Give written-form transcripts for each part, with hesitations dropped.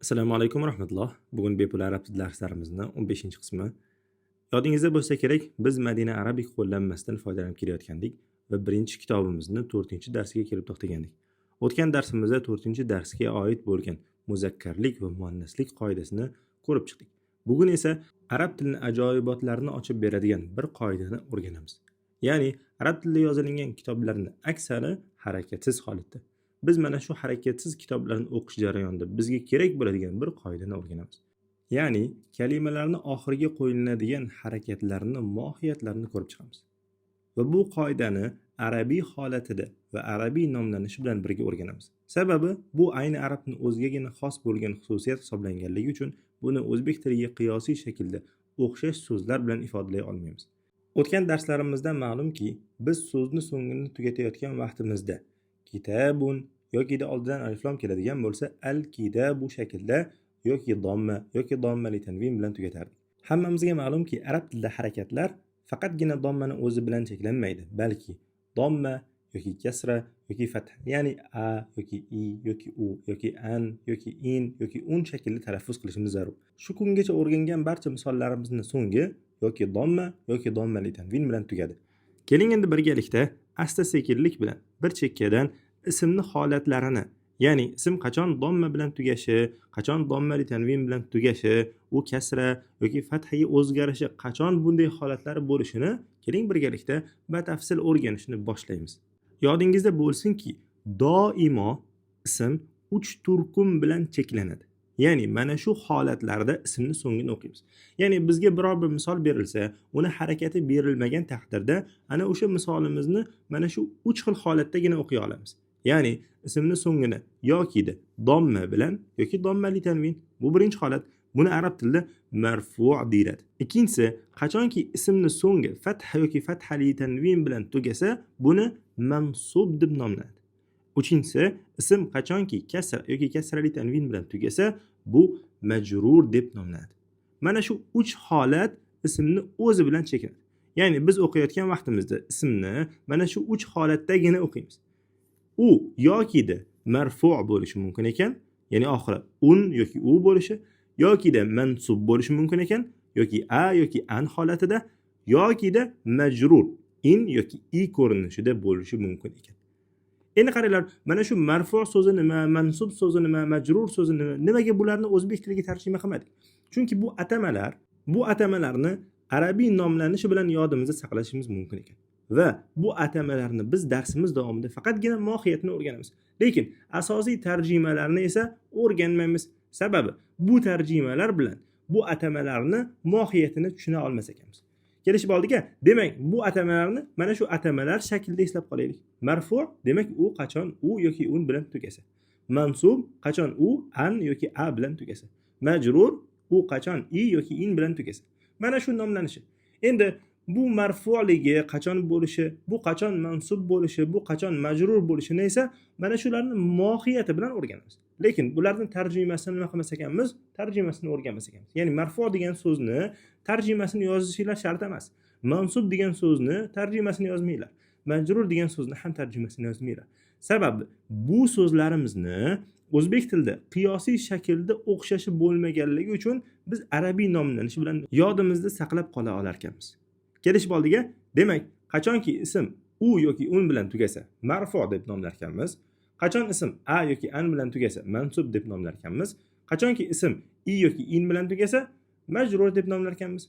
Assalomu alaykum va rahmatulloh. Bugun bepul arab tili darslarimizning 15-qismi. Yodingizda bo'lsa kerak, biz Madina Arabik qo'llanmasidan foydalanib kelayotgandik va birinchi kitobimizni 4-darsga kelib to'xtagandik. O'tgan darsimizda 4-darsga oid bo'lgan muzakkarlik va muannaslik qoidasini ko'rib chiqdik. Bugun esa arab tilining ajoyibotlarini ochib beradigan bir qoidani o'rganamiz. Ya'ni arab tilida yozilgan kitoblarning aksari harakatsiz holatda. Biz mana shu harakatsiz kitoblarni o'qish jarayonida bizga kerak bo'ladigan bir qoidani o'rganamiz. Ya'ni kalimalarni oxiriga qo'yiladigan harakatlarni mohiyatlarini ko'rib chiqamiz. Va bu qoidani arabiy holatida va arabiy nomlanishi bilan birga o'rganamiz. Sababi bu ayni arabning o'zigagina xos bo'lgan xususiyat hisoblanganligi uchun buni o'zbek tiliga qiyosiy shaklda o'xshash so'zlar bilan ifodalay olmaymiz. O'tgan darslarimizda ma'lumki, biz so'zni so'ngini tugatayotgan vaqtimizda kitabun yoki oldidan aliflom keladigan bo'lsa al-kitabu shaklda yoki domma yoki dommali tanvin bilan tugatardik. Hammamizga ma'lumki, arab tilida harakatlar faqatgina dommani o'zi bilan cheklanmaydi, balki domma yoki kasra yoki fath, ya'ni a yoki i yoki u yoki an yoki in yoki un shaklda talaffuz qilishimiz zarur. Shu kungacha o'rgangan barcha misollarimizning so'ngi yoki domma yoki dommali tanvin bilan tugadi. Keling endi birgalikda asta-sekinlik bilan bir chekkadan ismni holatlarini, ya'ni ism qachon domma bilan tugashi, qachon dommali tanvin bilan tugashi, u kasra yoki fathaga o'zgarishi, qachon bunday holatlari bo'lishini keling birgalikda batafsil o'rganishni boshlaymiz. Yodingizda bo'lsinki, doimo ism 3 turkum bilan cheklanadi. Ya'ni mana shu holatlarda ismni so'ngini o'qiymiz. Ya'ni bizga biror bir misol berilsa, uni harakati berilmagan taqdirda ana o'sha misolimizni mana shu 3 xil holatdagina o'qiy olamiz. Ya'ni ismni so'ngini yoki domma bilan yoki dommali tanvin. Bu birinchi holat. Buni arab tilida marfu' deyiladi. Ikkinchisi, qachonki ismni so'ngi fatha yoki fathali tanvin bilan tugasa, buni mansub deb nomlanadi. Uchinchisi, ism qachonki kasra yoki kasrali tanvin bilan tugasa, bu majrur deb nomlanadi. Mana shu 3 holat ismni o'zi bilan cheklanadi. Ya'ni biz o'qiyotgan vaqtimizda ismni mana shu 3 holatdagina o'qiymiz. U yoki marfu' bo'lishi mumkin ekan, ya'ni oxiri un yoki u bo'lishi, yoki mansub bo'lishi mumkin ekan, yoki a yoki an holatida, yoki majrur in yoki i ko'rinishida bo'lishi mumkin ekan. Endi qaranglar, mana shu marfu' so'zi nima, mansub so'zi nima, majrur so'zi nima, nimaga bularni o'zbek tiliga tarjima qilmadik? Chunki bu atamalarni arabiy nomlanishi bilan yodimizda saqlashimiz mumkin ekan. Va bu atamalarni biz darsimiz davomida faqatgina mohiyatini o'rganamiz. Lekin asosiy tarjimalarni esa o'rganmaymiz. Sababi bu tarjimalar bilan bu atamalarni mohiyatini tushuna olmas ekanmiz. Kelishib oldik-a? Demak, bu atamalarni mana shu atamalar shaklida eslab qolaylik. Marfu' demak u qachon u yoki un bilan tugasa. Mansub qachon u an yoki a bilan tugasa. Majrur u qachon i yoki in bilan tugasa. Mana shu nomlanishi. Endi bu marfu'ligi qachon bo'lishi, bu qachon mansub bo'lishi, bu qachon majrur bo'lishini esa mana shularning mohiyati bilan o'rganamiz. Lekin bularning tarjimasini nima qilmas ekanmiz? Tarjimasini o'rganmas ekanmiz. Ya'ni marfu' degan so'zni tarjimasini yozishinglar shart emas. Mansub degan so'zni tarjimasini yozmanglar. Majrur degan so'zni ham tarjimasini yozmanglar. Sababi bu so'zlarimizni o'zbek tilida qiyosiy shaklda o'xshashi bo'lmaganligi uchun biz arabiy nomlanishi bilan yodimizda saqlab qola olar ekanmiz. Kelishib oldik-a? Demak, qachonki ism u yoki un bilan tugasa, marfu' deb nomlar ekanmiz. Qachon ism a yoki an bilan tugasa, mansub deb nomlar ekanmiz. Qachonki ism i yoki in bilan tugasa, majrur deb nomlar ekanmiz.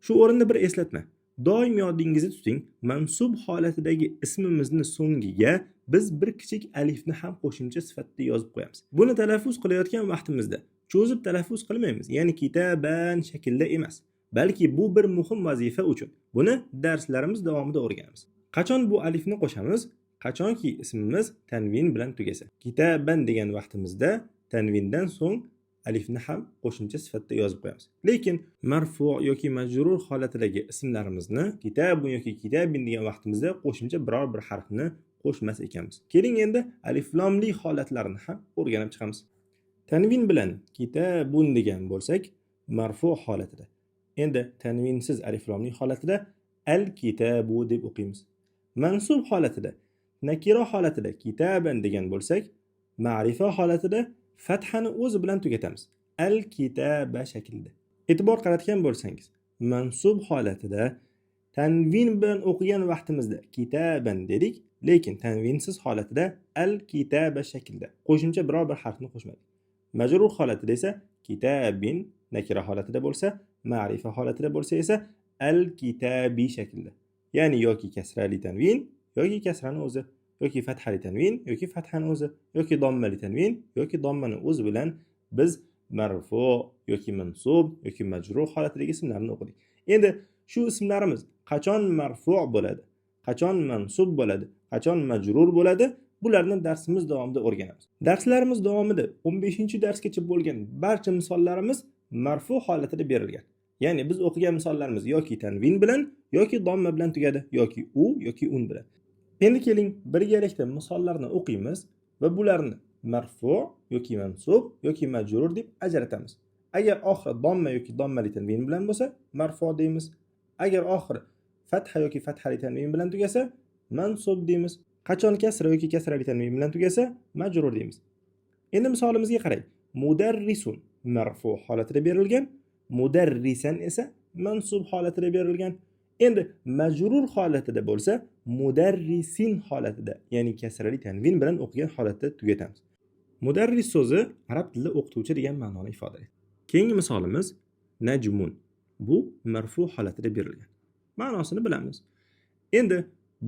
Shu o'rinda bir eslatma. Doim yodingizda tuting, mansub holatidagi ismimizni so'ngiga biz bir kichik alifni ham qo'shimcha sifatida yozib qo'yamiz. Buni talaffuz qilayotgan vaqtimizda cho'zib talaffuz qilmaymiz, ya'ni kitaban shaklda emas. Balki bu bir muhim vazifa uchun. Buni darslarimiz davomida o'rganamiz. Qachon bu alifni qo'shamiz? Qachonki ismimiz tanvin bilan tugasa. Kitaban degan vaqtimizda tanvindan so'ng alifni ham qo'shimcha sifatida yozib qo'yamiz. Lekin marfu' yoki majrur holatidagi ismlarimizni kitabun yoki kitabin degan vaqtimizda qo'shimcha biror bir harfni qo'shmas ekanmiz. Keling endi aliflomli holatlarini ham o'rganib chiqamiz. Tanvin bilan kitabun degan bo'lsak, marfu' holatida. Endi tanvinsiz aliflomli holatida al-kitabu deb o'qiymiz. Mansub holatida, nakira holatida kitaban degan bo'lsak, ma'rifa holatida fathani o'zi bilan tugatamiz. Al-kitaba shaklida. E'tibor qaratgan bo'lsangiz, mansub holatida tanvin bilan o'qigan vaqtimizda kitaban dedik, lekin tanvinsiz holatida al-kitaba shaklida qo'shimcha biror bir harfni qo'shmadik. Majrur holatida esa kitabin, nakira holatida bo'lsa, ma'rifa holatida bo'lsa esa al-kitabi shaklida. Ya'ni yoki kasrali tanvin, yoki kasrani o'zi, yoki fathali tanvin, yoki fathani o'zi, yoki dommali tanvin, yoki dommani o'zi bilan biz marfu yoki mansub yoki majrur holatidagi ismlarni o'qidik. Endi shu ismlarimiz qachon marfu bo'ladi, qachon mansub bo'ladi, qachon majrur bo'ladi, bularni darsimiz davomida o'rganamiz. Darslarimiz davomida 15-darsgacha bo'lgan barcha misollarimiz marfu holatida berilgan. Ya'ni biz o'qigan misollarimiz yoki tanvin bilan, yoki domma bilan tugadi, yoki u yoki un bilan. Endi keling birgalikda misollarni o'qiymiz va bularni marfu yoki mansub yoki majrur deb ajratamiz. Agar oxiri domma yoki dommali tanvin bilan bo'lsa, marfu deymiz. Agar oxiri fatha yoki fathali tanvin bilan tugasa, mansub deymiz. Qachon kasra yoki kasrali tanvin bilan tugasa, majrur deymiz. Endi misolimizga qarang. Mudarrisun marfu holatida berilgan, mudarrisan esa mansub holatida berilgan. Endi majrur holatida bo'lsa, mudarrisin holatida, ya'ni kasrali tanvin bilan o'qigan holatda tugatamiz. Mudarris so'zi arab tilida o'qituvchi degan ma'noni ifodalaydi. Keyingi misolimiz najmun. Bu marfu holatida berilgan. Ma'nosini bilamiz. Endi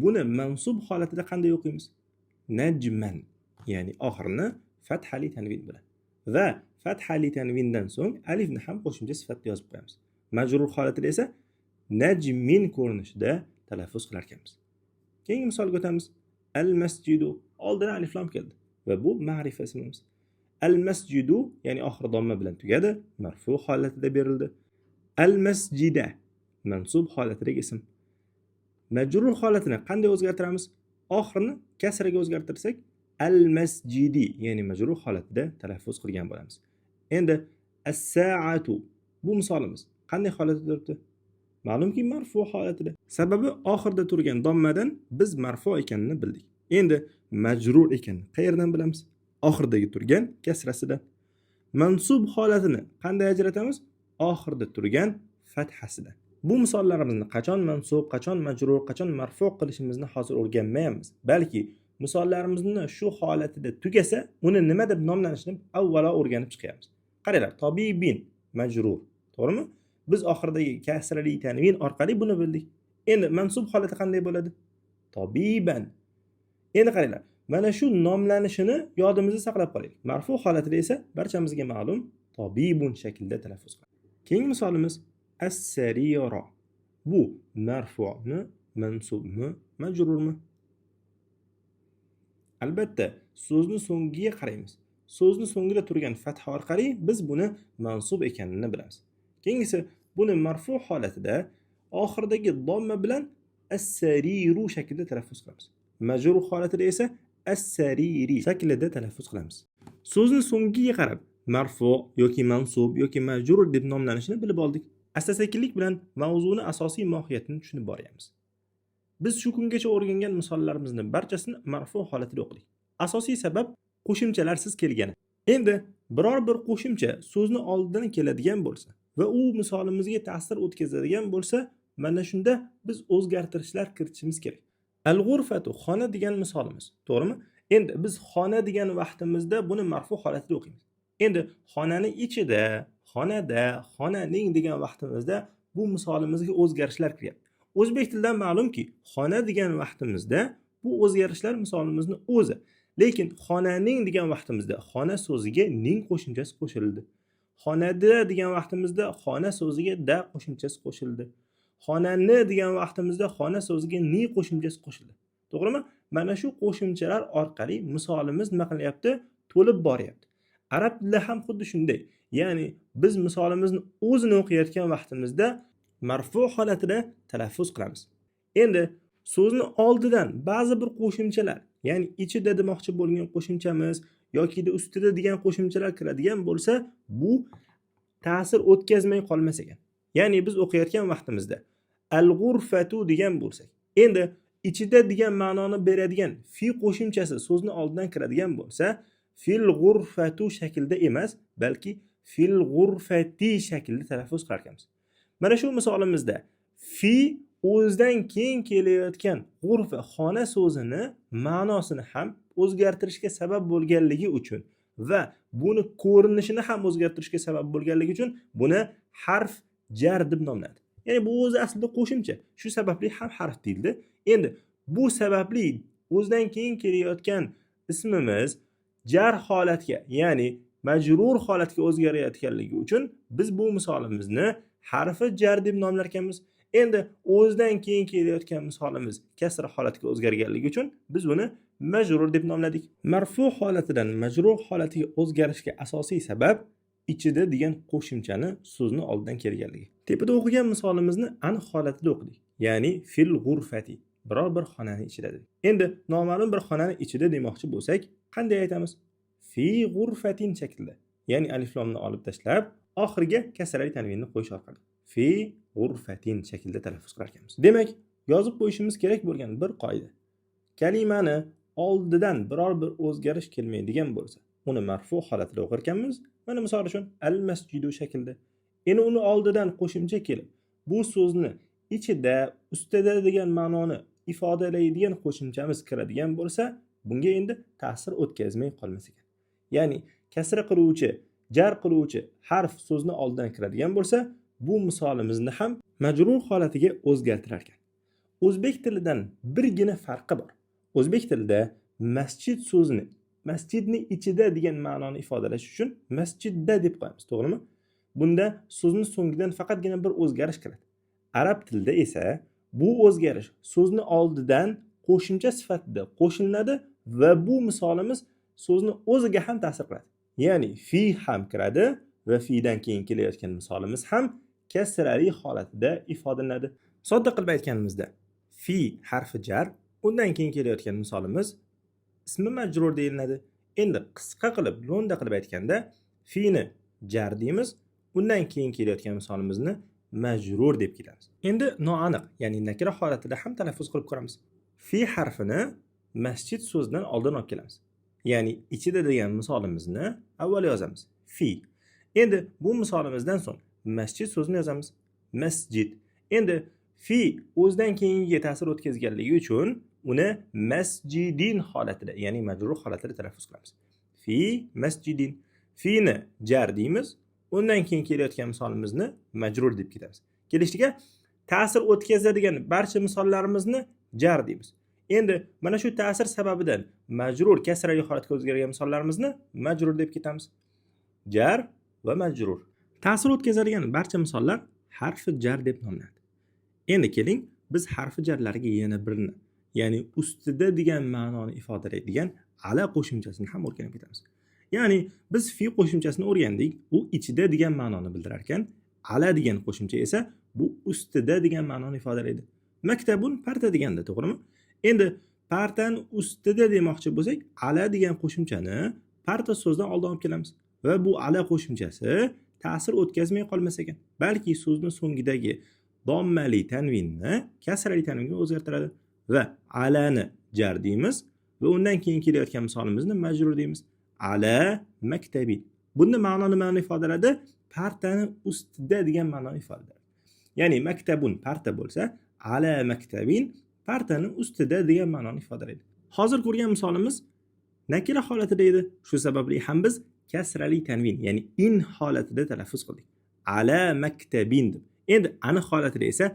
buni mansub holatida qanday o'qiymiz? Najman, ya'ni oxirini fathali tanvin bilan. Va fathali tanvindan so'ng alifni ham qo'shimcha sifatda yozib qo'yamiz. Majrur holatida esa najmin ko'rinishida talaffuz qilar ekanmiz. Keyingi misolga o'tamiz. Al-masjidu. Oldin alif lam keldi va bu ma'rifa ismimiz. Al-masjidu, ya'ni oxiri domma bilan tugadi, marfu holatida berildi. Al-masjida mansub holatidagi ism. Majrur holatini qanday o'zgartiramiz? Oxirini kasraga o'zgartirsak, al-masjidi, ya'ni majrur holatida talaffuz qilgan bo'lamiz. Endi as-sa'atu. Bu misolimiz qanday holatda turibdi? Ma'lumki marfu holatida. Sababi oxirida turgan dommadan biz marfu ekanini bildik. Endi majrur ekanini qayerdan bilamiz? Oxirdagi turgan kasrasidan. Mansub holatini qanday ajratamiz? Oxirida turgan fathasidan. Bu misollarimizni qachon mansub, qachon majrur, qachon marfu qilishimizni hozir o'rganmaymiz. Balki misollarimizni shu holatida tugasa, uni nima deb nomlanishini avvalo o'rganib chiqamiz. Qaranglar, tabibin majrur, to'g'rimi? Biz oxiridagi kasrali tanvin orqali buni bildik. Endi mansub holati qanday bo'ladi? Tabiban. Endi qaranglar, mana shu nomlanishini yodimizda saqlab qolaylik. Marfu holatida esa barchamizga ma'lum tabibun shaklida talaffuz qiladi. Keyingi misolimiz as-sarira. Bu marfu'mi, mansubmi, majrurmi? Albatta, so'zni so'ngiga qaraymiz. So'zni so'ngida turgan fatha orqali biz buni mansub ekanini bilamiz. Keyingisi buni marfu holatida oxiridagi domma bilan as-sariru shaklida talaffuz qilamiz. Majrur holatida esa as-sariri shaklida talaffuz qilamiz. So'zni so'ngiga qarab marfu yoki mansub yoki majrur deb nomlanishini bilib oldik. Asta-sekinlik bilan mavzuni asosiy mohiyatini tushunib boramiz. Biz shu kungacha o'rgangan misollarimizni barchasini marfu holatida o'qidik. Asosiy sabab qo'shimchalarsiz kelgani. Endi biror bir qo'shimcha so'zni oldidan keladigan bo'lsa va u misolimizga ta'sir o'tkazadigan bo'lsa, mana shunda biz o'zgartirishlar kiritishimiz kerak. Al-ghurfatu xona degan misolimiz, to'g'rimi? Endi biz xona degan vaqtimizda buni marfu holatida o'qiymiz. Endi xonani ichida, xonada, xonaning degan vaqtimizda bu misolimizga o'zgarishlar kiryapti. O'zbek tilidan ma'lumki, xona degan vaqtimizda bu o'zgarishlar misolimizni o'zi. Lekin xonaning degan vaqtimizda xona so'ziga ning qo'shimchasi qo'shildi. Xonada degan vaqtimizda xona so'ziga da qo'shimchasi qo'shildi. Xonani degan vaqtimizda xona so'ziga ni qo'shimchasi qo'shildi. To'g'rimi? Mana shu qo'shimchalar orqali misolimiz nima qilyapti? To'lib boryapti. Arab tilida ham xuddi shunday. Ya'ni biz misolimizni o'zini o'qiyotgan vaqtimizda marfu holatida talaffuz qilamiz. Endi so'zni oldidan ba'zi bir qo'shimchalar, ya'ni ichida demoqchi bo'lgan qo'shimchamiz yoki ustida degan qo'shimchalar kiradigan bo'lsa, bu ta'sir o'tkazmay qolmas ekan. Ya'ni biz o'qiyotgan vaqtimizda al-ghurfatu degan bo'lsak, endi ichida degan ma'noni beradigan fi qo'shimchasi so'zni oldidan kiradigan bo'lsa, fil g'urfatu shaklda emas, balki fil g'urfati shaklda talaffuz qilar ekanmiz. Mana shu misolimizda fi o'zidan keyin kelayotgan g'urfa xona so'zini ma'nosini ham o'zgartirishga sabab bo'lganligi uchun va buni ko'rinishini ham o'zgartirishga sabab bo'lganligi uchun buni harf jar deb nomladi. Ya'ni bu o'zi aslida qo'shimcha. Shu sababli ham harf deyildi. Endi bu sababli o'zidan keyin kelayotgan ismimiz jar holatga, ya'ni majrur holatga o'zgarayotganligi uchun biz bu misolimizni harfi jar deb nomlar ekanmiz. Endi o'zidan keyin kelayotgan misolimiz kasra holatga o'zgarganligi uchun biz buni majrur deb nomladik. Marfu holatidan majrur holatiga o'zgarishga asosiy sabab ichida degan qo'shimchani so'zni oldidan kelganligi. Tepada o'qigan misolimizni aniq holatida o'qidik. Ya'ni fil g'urfati, biror bir xonani ichida dedik. Endi noma'lum bir xonani ichida demoqchi bo'lsak, qanday aytamiz? Fi g'urfatin shaklida. Ya'ni alif lomni olib tashlab, oxiriga kasrali tanvinni qo'yish orqali fi g'urfatin shaklida talaffuz qilar ekanmiz. Demak, yozib qo'yishimiz kerak bo'lgan bir qoida. Kalimani oldidan biror bir o'zgarish kelmaydigan bo'lsa, uni marfu holatida o'qir ekanmiz. Mana misol uchun al-masjidu shaklida. Endi uni oldidan qo'shimcha kelib, bu so'zni ichida, ustida degan ma'noni ifodalaydigan qo'shimchamiz kiradigan bo'lsa, bunga endi ta'sir o'tkazmay qolmas ekan. Ya'ni kasra qiluvchi, jar qiluvchi harf so'zni oldidan kiradigan bo'lsa, bu misolimizni ham majrur holatiga o'zgartirar ekan. O'zbek tilidan birgina farqi bor. O'zbek tilida masjid so'zini masjidni ichida degan ma'noni ifodalash uchun masjidda deb qo'yamiz, to'g'rimi? Bunda so'zning so'ngidan faqatgina bir o'zgarish kiradi. Arab tilida esa bu o'zgarish so'zni oldidan qo'shimcha sifatida qo'shiladi va bu misolimiz so'zni o'ziga ham ta'sir qiladi. Ya'ni fi ham kiradi va fidan keyin kelayotgan misolimiz ham kasrali holatida ifodalanadi. Sodda qilib aytganimizda fi harfi jar, undan keyin kelayotgan misolimiz ismi majrur deyiladi. Endi qisqa qilib, lo'nda qilib aytganda fi'ni jar deymiz, undan keyin kelayotgan misolimizni majrur deb kelamiz. Endi noaniq, ya'ni nakira holatida ham talaffuz qilib ko'ramiz. Fi harfini masjid so'zidan oldin olib kelamiz. Ya'ni ichida degan misolimizni avval yozamiz. Fi. Endi bu misolimizdan so'ng masjid so'zini yozamiz. Masjid. Endi fi o'zidan keyingiga ta'sir o'tkazganligi uchun uni masjidin holatida, ya'ni majrur holatida talaffuz qilamiz. Fi masjidin. Fi'ni jar deymiz. Undan keyin kelayotgan misolimizni majrur deb ketamiz. Kelishtiga ta'sir o'tkazadigan barcha misollarimizni jar deymiz. Endi mana shu ta'sir sababidan majrur kasrali holatga o'zgargan misollarimizni majrur deb ketamiz. Jar va majrur. Ta'sir o'tkazadigan barcha misollar harfi jar deb nomlanadi. Endi keling, biz harfi jarlarga yana birini, ya'ni ustida degan ma'noni ifodalaydigan ala qo'shimchasini ham o'rganib ketamiz. Ya'ni biz fi qo'shimchasini o'rgandik, u ichida degan ma'noni bildirar ekan, ala degan qo'shimcha esa bu ustida degan ma'noni ifodalaydi. Maktabun parta deganda, to'g'rimi? Endi partani ustida demoqchi bo'lsak, ala degan qo'shimchani parta so'zidan oldin olib kelamiz va bu ala qo'shimchasi ta'sir o'tkazmay qolmas ekan, balki so'zning so'ngidagi dommali tanvinni kasrali tanvinga o'zgartiradi va alani jar deymiz va undan keyin kelayotgan misolimizni majrur deymiz. Ala maktabin. Bunda ma'no nimani ifodaladi? Partani ustida degan ma'noni ifodalaydi. Ya'ni maktabun parta bo'lsa, ala maktabin partani ustida degan ma'noni ifodalaydi. Hozir ko'rgan misolimiz nakira holatida edi. Shu sababli ham biz kasrali tanvin, ya'ni in holatida talaffuz qildik. Ala maktabin deb. Endi aniq holatida esa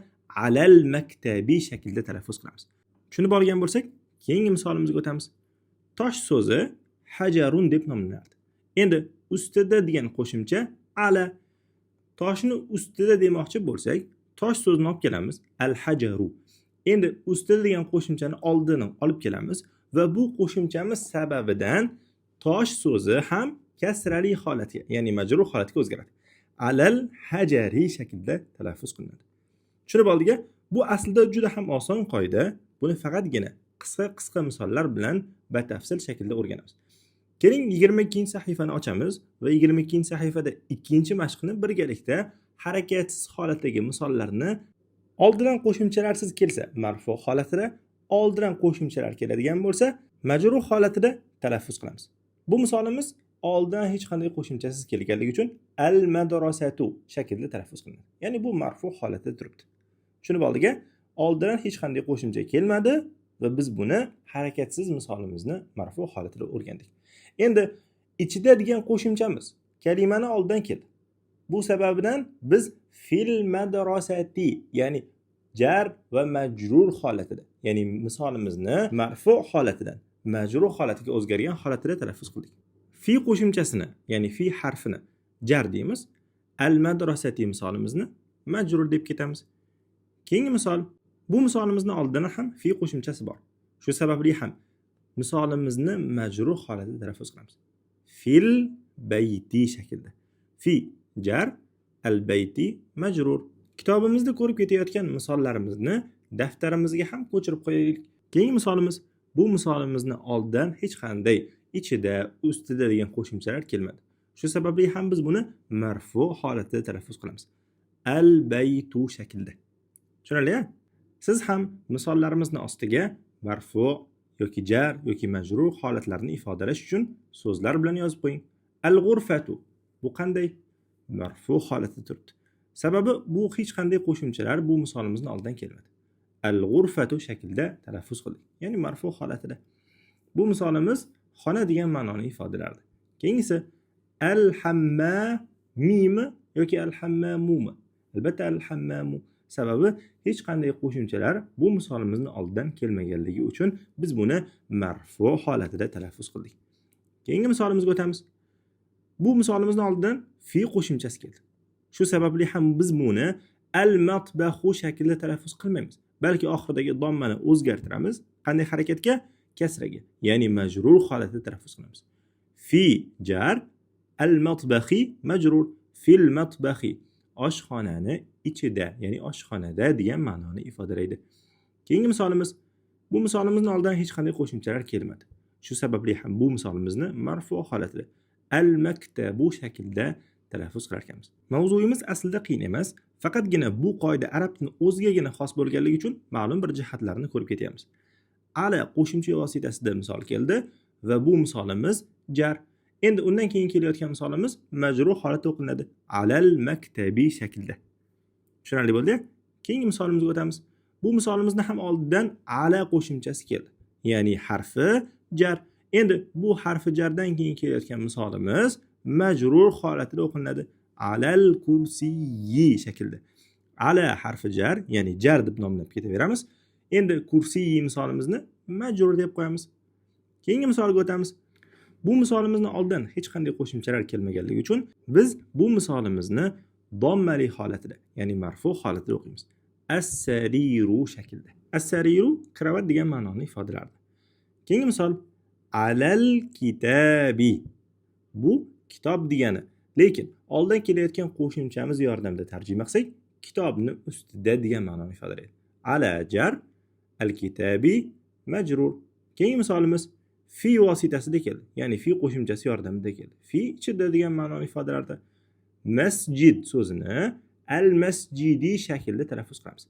alal maktabi shaklida talaffuz qilamiz. Tushunib olgan bo'lsak, keyingi misolimizga o'tamiz. Tosh so'zi hajarun deb nomlanadi. Endi ustida degan qo'shimcha ala. Toshni ustida demoqchi bo'lsak, tosh so'zini olib kelamiz, al hajaru. Endi ustida degan qo'shimchani oldin olib kelamiz va bu qo'shimchamiz sababidan tosh so'zi ham kasrali holatga, ya'ni majrur holatga o'zgaradi. Alal hajari shaklda talaffuz qilinadi. Tushunib oldik-a? Bu aslida juda ham oson qoida. Buni faqatgina qisqa misollar bilan batafsil shaklda o'rganamiz. Keling 22-sahifani ochamiz va 22-sahifada ikkinchi mashqni birgalikda harakatsiz holatdagi misollarni oldidan qo'shimchalarsiz kelsa, marfu holatida, oldidan qo'shimchalar keladigan bo'lsa, majrur holatida talaffuz qilamiz. Bu misolimiz oldin hech qanday qo'shimchasiz kelganligi uchun al madrasatu shaklida talaffuz qilinadi. Ya'ni bu marfu holatda turibdi. Tushunib oldik? Oldin hech qanday qo'shimcha kelmadi va biz buni harakatsiz misolimizni marfu holatida o'rgandik. Endi ichida degan qo'shimchamiz kalimani oldidan keldi. Bu sababdan biz fil madrasati ya'ni jar va majrur holatida, ya'ni misolimizni marfu holatidan majrur holatiga o'zgargan holatida talaffuz qildik. Fi qo'shimchasini, ya'ni fi harfini jar deymiz. Al madrasati misolimizni majrur deb ketamiz. Keyingi misol, bu misolimizni oldida ham fi qo'shimchasi bor. Shu sababli ham misolimizni majrur holatida talaffuz qilamiz. Fil bayti shaklida. Fi jar, al bayti majrur. Kitobimizda ko'rib ketayotgan misollarimizni daftarimizga ham ko'chirib qo'yaylik. Keyingi misolimiz, bu misolimizni oldidan hech qanday ichida, ustida degan qo'shimchalar kelmadi. Shu sababli ham biz buni marfu holatida talaffuz qilamiz. Al baytu shaklida. Tushunarli-a? Siz ham misollarimizni ostiga marfu yoki jar yoki majrur holatlarini ifodalash uchun so'zlar bilan yozib qo'ying. Al g'urfatu. Bu qanday? Marfu holatda turibdi. Sababi bu hech qanday qo'shimchalar bu misolimizni oldidan kelmadi. Al g'urfatu shaklida talaffuz qildik. Ya'ni marfu holatida. Bu misolimiz xona degan ma'noni ifodalardi. Keyingisi al hammamimi yoki al hammamumi. Albatta al hammamu. Sababi hech qanday qo'shimchalar bu misolimizni oldidan kelmaganligi uchun biz buni marfu holatida talaffuz qildik. Keyingi misolimizga o'tamiz. Bu misolimizni oldidan fi qo'shimchasi keldi. Shu sababli ham biz buni al matbahu shaklida talaffuz qilmaymiz. Balki oxiridagi dommani o'zgartiramiz. Qanday harakatga? Kasraga. Ya'ni majrur holatda talaffuz qilamiz. Fi jar, al matbahi majrur, fil matbahi. Oshxonani ichida, ya'ni oshxonada degan ma'noni ifodalaydi. Keyingi misolimiz, bu misolimizni oldidan hech qanday qo'shimchalar kelmadi. Shu sababli ham bu misolimizni marfu holatida al maktabu shaklda talaffuz qilar ekanmiz. Mavzuyimiz aslida qiyin emas, faqatgina bu qoida arab tilining o'zigagina xos bo'lganligi uchun ma'lum bir jihatlarini ko'rib ketyapmiz. Ala qo'shimcha vositasida misol keldi va bu misolimiz jar. Endi undan keyin kelayotgan misolimiz majrur holatda o'qiladi. Alal maktabi shaklida. Tushunarli bo'ldi? Keyingi misolimizga o'tamiz. Bu misolimizni ham oldidan ala qo'shimchasi keldi. Ya'ni harfi jar. Endi bu harfi jardan keyin kelayotgan misolimiz majrur holatida o'qiladi. Alal kursiyi shaklida. Ala harfi jar, ya'ni jar deb nomlab ketaveramiz. Endi kursiyi misolimizni majrur deb qo'yamiz. Keyingi misolga o'tamiz. Bu misolimizni oldidan hech qanday qo'shimchalar kelmaganligi uchun biz bu misolimizni dommali holatida, ya'ni marfu holatida o'qiymiz. As-sariru shaklida. As-sariru kravat degan ma'noni ifodalardi. Keyingi misol alal kitabi. Bu kitob degani. Lekin oldin kelayotgan qo'shimchamiz yordamida tarjima qilsak, kitobni ustida degan ma'noni ifodalaydi. Ala jar, al-kitabi majrur. Keyingi misolimiz fi vositasida keldi. Ya'ni fi qo'shimchasi yordamida keldi. Fi ichida degan ma'noni ifodalardi. Masjid so'zini al-masjidi shaklda talaffuz qilamiz.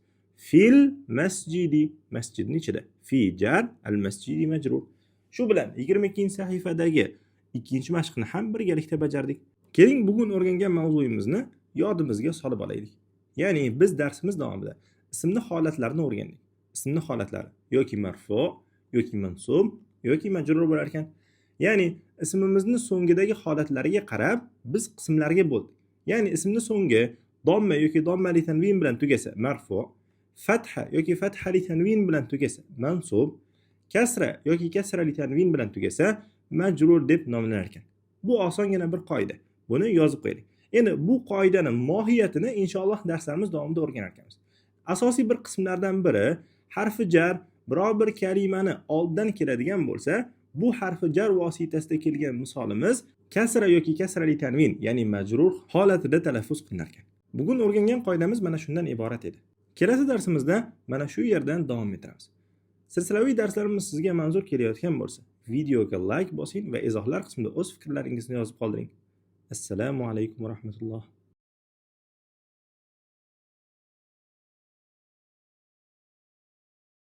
Fil masjidi, masjidning ichida. Fi jar, al-masjidi majrur. Shu bilan 22-sahifadagi ikkinchi mashqni ham birgalikda bajardik. Keling, bugun o'rgangan mavzuyimizni yodimizga solib olaylik. Ya'ni biz darsimiz davomida ismni holatlarini o'rgandik. Ismni holatlari yoki marfu, yoki mansub, yoki majrur bo'lar ekan. Ya'ni ismimizni so'ngidagi holatlariga qarab biz qismlarga bo'ldik. Ya'ni ismni so'ngi domma yoki dommali tanvin bilan tugasa marfu, fatha yoki fathali tanvin bilan tugasa mansub, kasra yoki kasrali tanvin bilan tugasa majrur deb nomlanar ekan. Bu osongina bir qoida. Buni yozib qo'ying. Endi bu qoidaning mohiyatini inshaalloh darslarimiz davomida o'rganar ekanmiz. Asosiy bir qismlardan biri harfi jar biror bir kalimani oldidan keladigan bo'lsa, bu harfi jar vositasida kelgan misolimiz kasra yoki kasrali tanvin, ya'ni majrur holatida talaffuz qilinar ekan. Bugun o'rgangan qoidamiz mana shundan iborat edi. Kelasi darsimizda mana shu yerdan davom etamiz. Silsilaviy darslarimiz sizga manzur kelayotgan bo'lsa, videoga like bosing va izohlar qismida o'z fikrlaringizni yozib qoldiring. Assalomu alaykum va rahmatulloh.